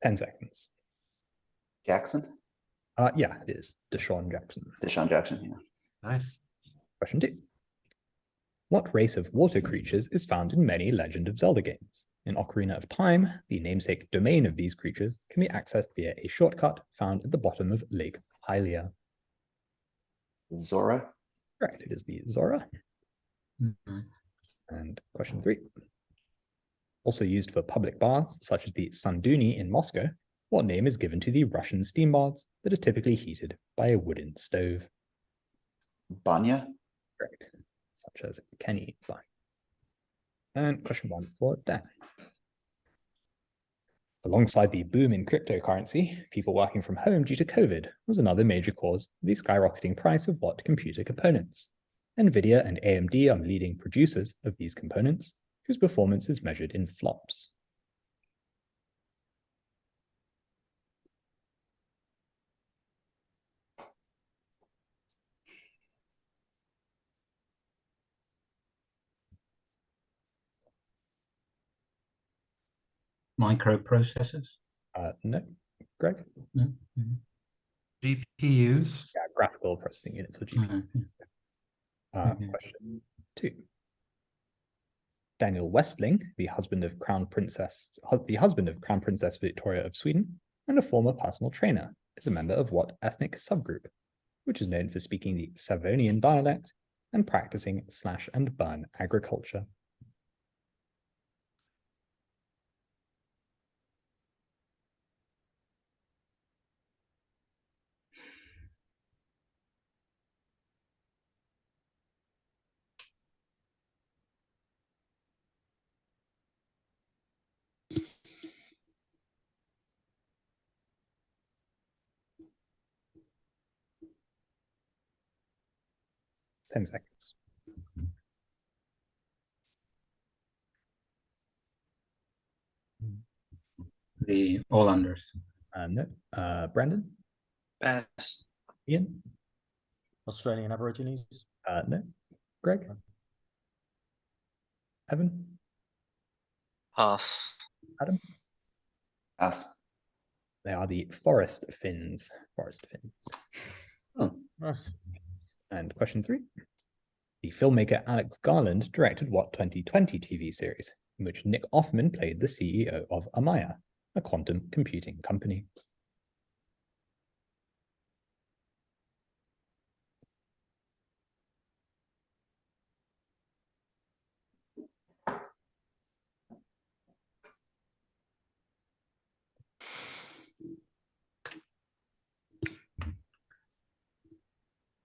Ten seconds. Jackson? Yeah, it is Deshaun Jackson. Deshaun Jackson, yeah. Nice. Question 2. What race of water creatures is found in many Legend of Zelda games? In Ocarina of Time, the namesake domain of these creatures can be accessed via a shortcut found at the bottom of Lake Hylia. Zora? Correct, it is the Zora. Mm-hmm. And question 3. Also used for public baths, such as the Sanduni in Moscow, what name is given to the Russian steam baths that are typically heated by a wooden stove? Banya? Correct, such as Kenny Bun. And question 1 for Dan. Alongside the boom in cryptocurrency, people working from home due to COVID was another major cause of the skyrocketing price of what computer components? NVIDIA and AMD are leading producers of these components, whose performance is measured in flops. Microprocessors? No. Greg? No. GPUs. Yeah, graphical processing units or GPUs. Mhm. Question 2. Daniel Westling, the husband of Crown Princess Victoria of Sweden, and a former personal trainer, is a member of what ethnic subgroup, which is known for speaking the Savonian dialect and practicing slash and burn agriculture. Ten seconds. The All-Unders. No. Brandon? Pass. Ian? Australian Aborigines. No. Greg? Evan? Pass. Adam? Pass. They are the Forest Finns. Forest Finns. Oh, Nice. And question 3. The filmmaker Alex Garland directed what 2020 TV series, in which Nick Offerman played the CEO of Amaya, a quantum computing company?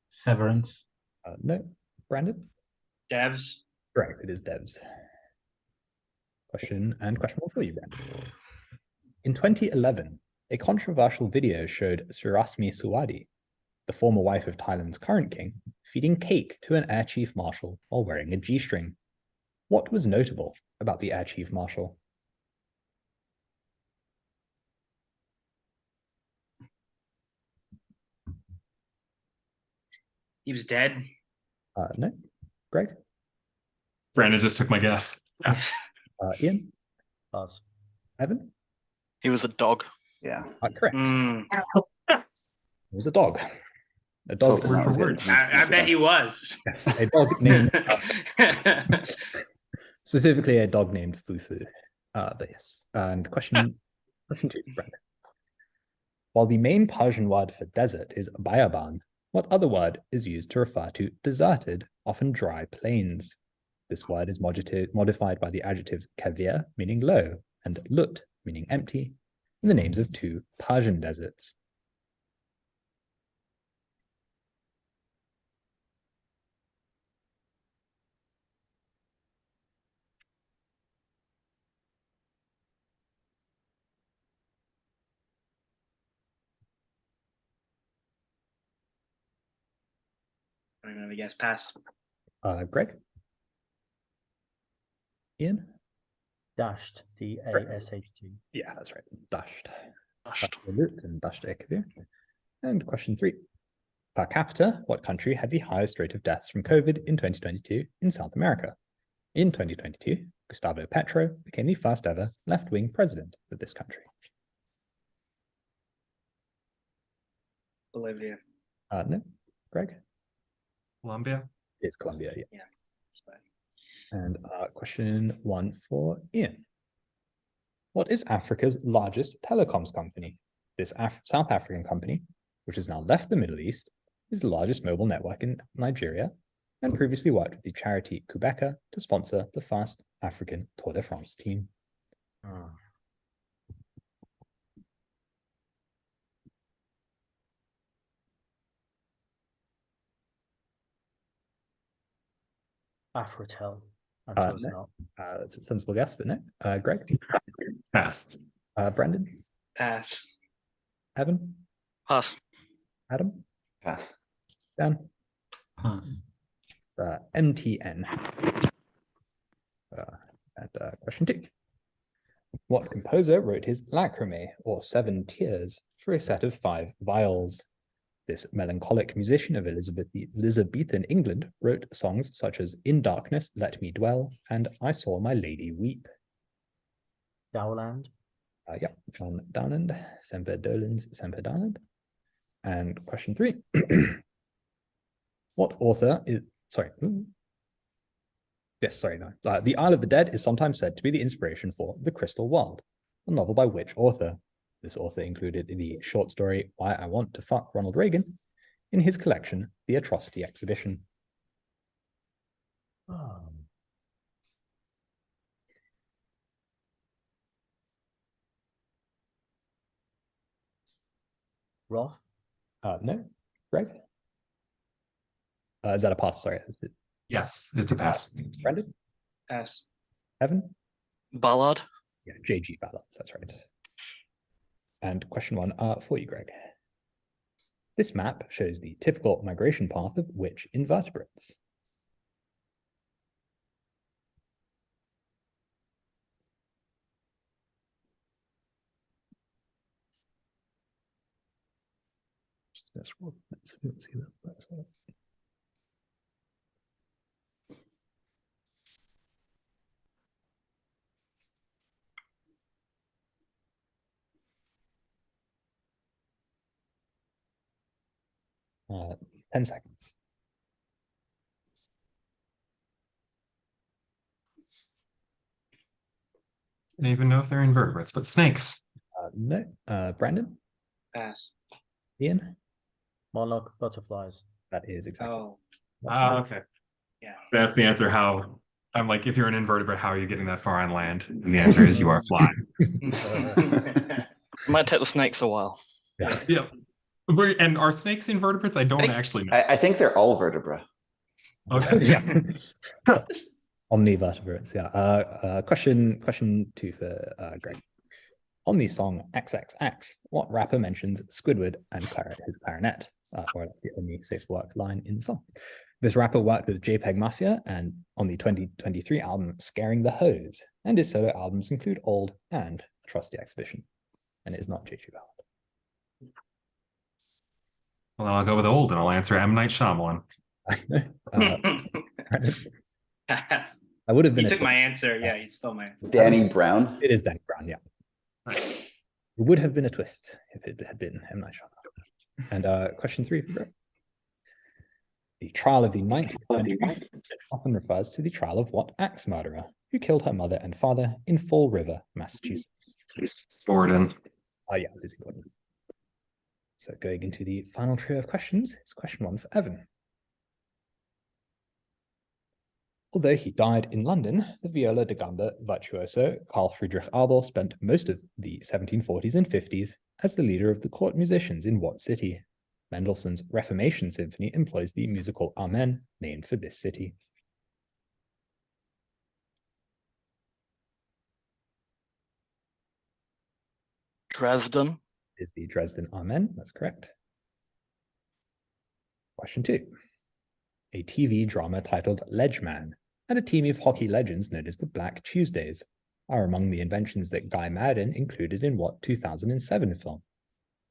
Severance. No. Brandon? Devs. Correct, it is Devs. Question 1 for you, Brandon. In 2011, a controversial video showed Surasmi Suwadi, the former wife of Thailand's current king, feeding cake to an Air Chief Marshal while wearing a G-string. What was notable about the Air Chief Marshal? He was dead. No. Greg? Brandon just took my guess. Ian? Pass. Evan? He was a dog. yeah. Correct. Mm, It was a dog. A So dog. that was word good. for I bet he was. Yes, a dog named specifically a dog named Fufu. But yes. And question 2, Brandon. While the main Persian word for desert is bayaban, what other word is used to refer to deserted, often dry plains? This word is modified by the adjectives kavir, meaning low, and lut, meaning empty, in the names of 2 Persian deserts. I'm gonna guess pass. Greg? Ian? Dashed. D-A-S-H-T. Yeah, that's right. Dashed. Dashed. And dashed Kavir. And question 3. Per capita, what country had the highest rate of deaths from COVID in 2022 in South America? In 2022, Gustavo Petro became the first ever left-wing president of this country. Bolivia. No. Greg? Colombia. It's Colombia, yeah. Yeah. That's fine. And question 1 for Ian. What is Africa's largest telecoms company? This South African company, which has now left the Middle East, is the largest mobile network in Nigeria and previously worked with the charity Kubeka to sponsor the first African Tour de France team. Oh. Afritel. I'm sure it's No. not. That's a sensible guess, but no. Greg? Pass. Brandon? Pass. Evan? Pass. Adam? Pass. Dan? Pass. MTN. Question 2. What composer wrote his Lacrimae, or 7 Tears, for a set of 5 viols? This melancholic musician of Elizabethan England wrote songs such as In Darkness, Let Me Dwell, and I Saw My Lady Weep. Dowland. Yeah, John Dowland, Semper Dolens, Semper Dowland. And question 3. What author is, Yes, sorry, no. The Isle of the Dead is sometimes said to be the inspiration for The Crystal World, a novel by which author? This author included the short story Why I Want to Fuck Ronald Reagan in his collection, The Atrocity Exhibition. Roth? No, Greg? Is that a pass? Sorry. Is it Yes, it's a pass. Brandon? Pass. Evan? Ballard. Yeah, J.G. Ballards, that's right. And question one for you, Greg. This map shows the typical migration path of which invertebrates? Just gonna scroll. Let's see that. 10 seconds. I don't even know if they're invertebrates, but snakes. No. Brandon? Pass. Ian? Monarch butterflies. That is exactly. Oh, Okay. yeah. That's the answer. How I'm like, if you're an invertebrate, how are you getting that far on land? And the answer is you are flying. It might take the snakes a while. Yeah. Yep. And are snakes invertebrates? I don't actually know. I think they're all vertebra. Okay. Yeah. Omnivertebrates, yeah. Question two for Greg. On the song XXX, what rapper mentions Squidward and his clarinet? Or that's the only safe work line in the song. This rapper worked with JPEG Mafia and on the 2023 album Scaring the Hose, and his solo albums include Old and Atrocity Exhibition. And it is not J.G. Ballard. Well, then I'll go with old and I'll answer M. Night Shyamalan. Pass. I would have been. He took my answer. Yeah, he stole my answer. Danny Brown. It is Danny Brown, yeah. It would have been a twist if it had been M. Night Shyamalan. And question three for Greg. The trial of the 19th often refers to the trial of what axe murderer who killed her mother and father in Fall River, Massachusetts? Gordon. Oh yeah, Lizzie Gordon. So going into the final trio of questions, it's question one for Evan. Although he died in London, the viola da gamba virtuoso Carl Friedrich Abel spent most of the 1740s and 50s as the leader of the court musicians in what city? Mendelssohn's Reformation Symphony employs the musical Amen, named for this city. Dresden. Is the Dresden Amen, that's correct. Question two. A TV drama titled Ledgeman and a team of hockey legends known as the Black Tuesdays are among the inventions that Guy Madden included in what 2007 film?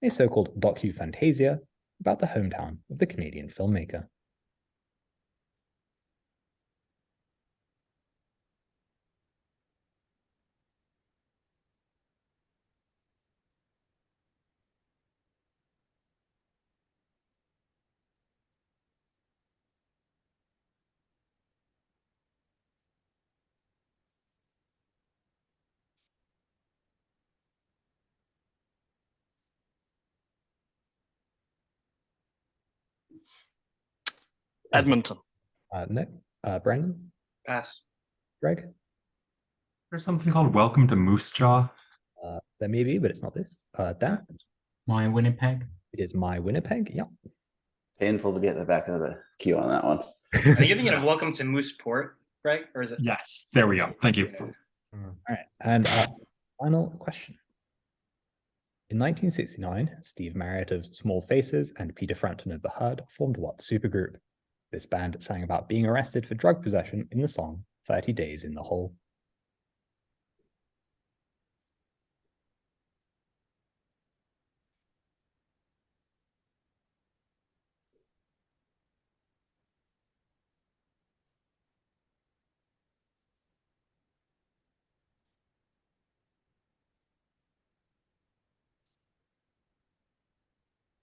A so-called docu-fantasia about the hometown of the Canadian filmmaker. Edmonton. No. Brandon? Pass. Greg? There's something called Welcome to Moose Jaw. There may be, but it's not this. Dan? My Winnipeg. It is My Winnipeg, yeah. Painful to be at the back of the queue on that one. Are you thinking of Welcome to Mooseport, right? Or is it? Yes, there we go. Thank you. All right, and final question. In 1969, Steve Marriott of Small Faces and Peter Frampton of The Herd formed what supergroup? This band sang about being arrested for drug possession in the song 30 Days in the Hole.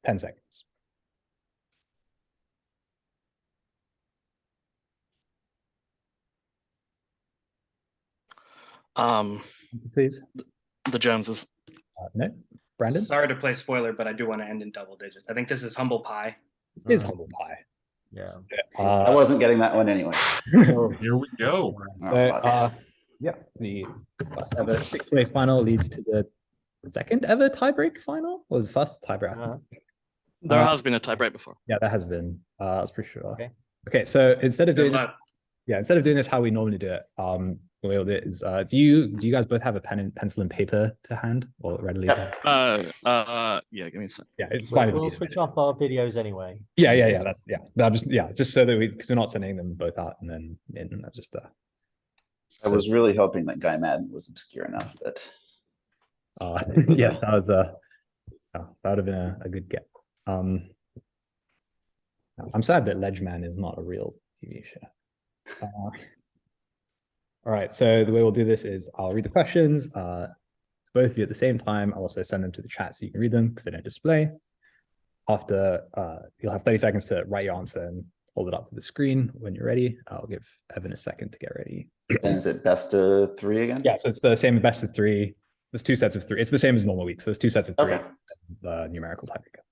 Ten seconds. Please. The Joneses. No. Brandon? Sorry to play spoiler, but I do want to end in double digits. I think this is humble pie. This is humble pie. Yeah. I wasn't getting that one anyway. Here we go. So, yeah, the first ever six-way final leads to the second ever tiebreak final, or was the first tiebreak? There has been a tiebreak before. Yeah, there has been. I was pretty sure. Okay, so instead of doing this, how we normally do it, the way we'll do it is, do you guys both have a pen and pencil and paper to hand or readily? Yeah, give me a sec. Yeah, it's fine. We'll switch off our videos anyway. Yeah. That's just so that because we're not sending them both out and then in. That's just I was really hoping that Guy Madden was obscure enough that. Yes, that was that would have been a good get. I'm sad that Ledgeman is not a real TV show. All right, so the way we'll do this is I'll read the questions to both of you at the same time. I'll also send them to the chat so you can read them because they don't display. After, you'll have 30 seconds to write your answer and hold it up to the screen when you're ready. I'll give Evan a second to get ready. And is it best of 3 again? Yeah, so it's the same best of 3. There's 2 sets of 3. It's the same as normal week. So there's 2 sets of 3. Okay. The numerical tiebreaker.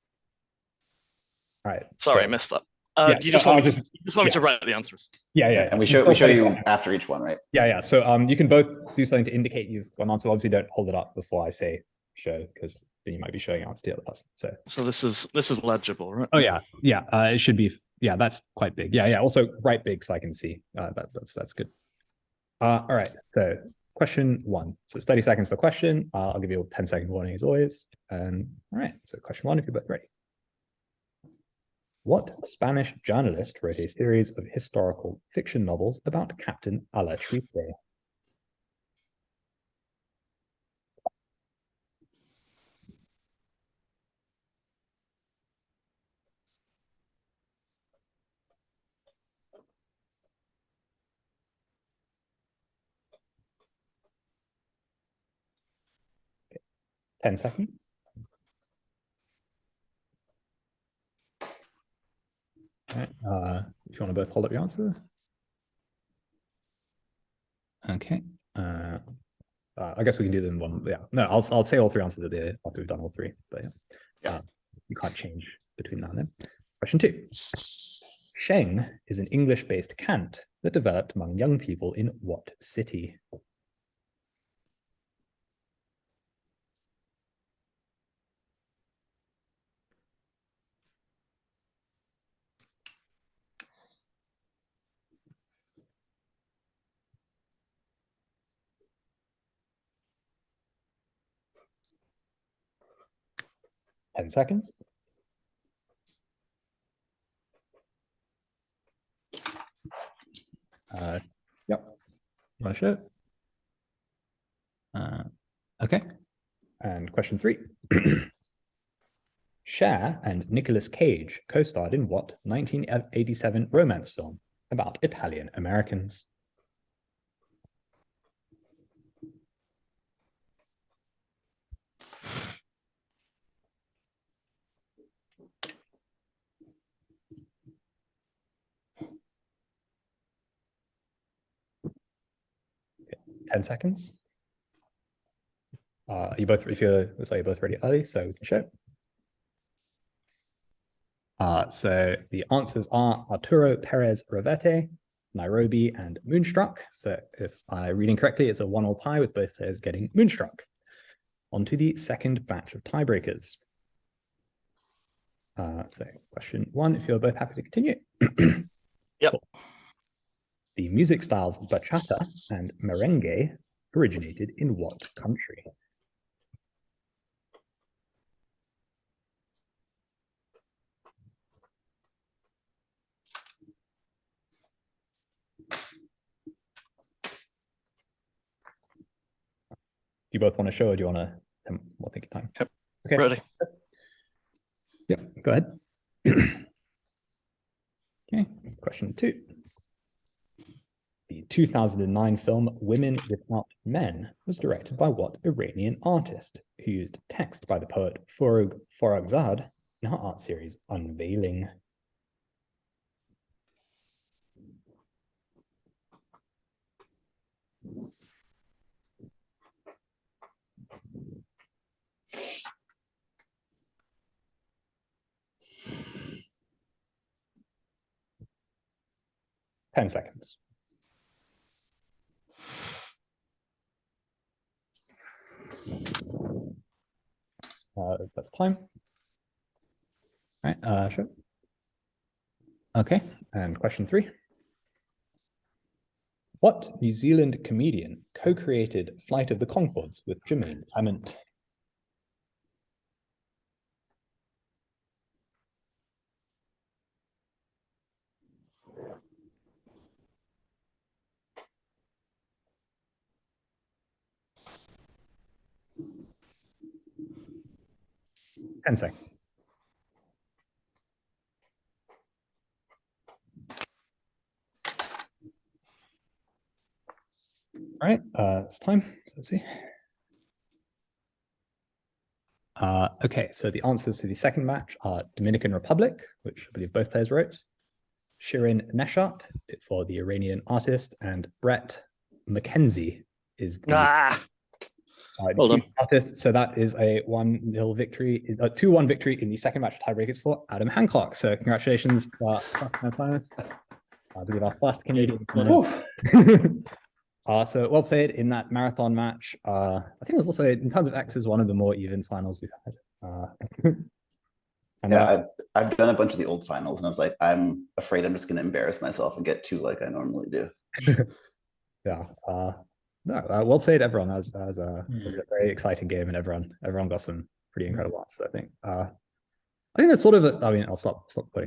All right. Sorry, so, I missed that. yeah, you just want me to write the answers. Yeah. And we show you after each one, right? Yeah. So you can both do something to indicate you've gone on. So obviously don't hold it up before I say show, because then you might be showing answer to the other person. So this is legible, right? Oh yeah. It should be. Yeah, that's quite big. Yeah. Also write big so I can see. That's good. All right. So question 1. So it's 30 seconds per question. I'll give you a 10-second warning as always. And all right. So question 1, if you're both ready. What Spanish journalist wrote a series of historical fiction novels about Captain Alatriste? Okay. 10 seconds. All right. If you want to both hold up your answer. Okay. I guess we can do them one. Yeah. No, I'll say all 3 answers after we've done all 3. But yeah, you can't change between now and then. Question 2. Sheng is an English-based cant that developed among young people in what city? Ten seconds. Yep. Want to show it? Okay. And question 3. Cher and Nicolas Cage co-starred in what 1987 romance film about Italian Americans? Okay. 10 seconds. You both, looks like you're both ready early, so we can show. So the answers are Arturo Perez Reverte, Nairobi, and Moonstruck. So if I'm reading correctly, it's a 1-1 tie with both players getting Moonstruck. On to the second batch of tiebreakers. So question 1, if you're both happy to continue. Yep. The music styles bachata and merengue originated in what country? Do you both want to show, or do you want to have more thinking time? Yep. Okay. Ready. Yep. Go ahead. Okay. Question 2. The 2009 film Women Without Men was directed by what Iranian artist who used text by the poet Farrokhzad in her art series Unveiling? 10 seconds. That's time. All right, sure. Okay, and question 3. What New Zealand comedian co-created Flight of the Conchords with Jermaine Clement? Ten seconds. All right, it's time. So let's see. Okay, so the answers to the second match are Dominican Republic, which I believe both players wrote, Shirin Neshat for the Iranian artist, and Brett McKenzie is the Well done. artist. So that is a 1-0 victory, a 2-1 victory in the second match of tiebreakers for Adam Hancock. So congratulations to our finalists. I believe our first Canadian. So well played in that marathon match. I think it was also, in terms of X's, one of the more even finals we've had. Yeah, I've done a bunch of the old finals, and I was like, I'm afraid I'm just going to embarrass myself and get 2 like I normally do. Yeah. No, well played, everyone. That was a very exciting game, and everyone got some pretty incredible answers, I think. I think that's sort of, I mean, I'll stop putting